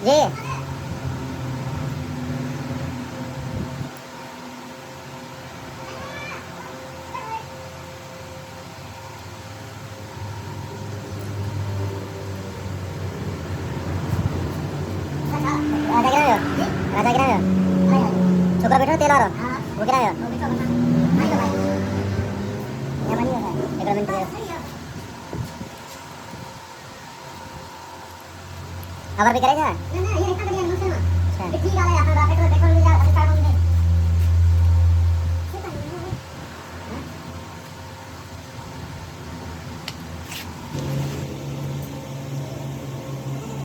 ये राजा गिरा राजा गिरा छोकरा बैठो तेल आ रहा वो गिरा अगर भी करेगा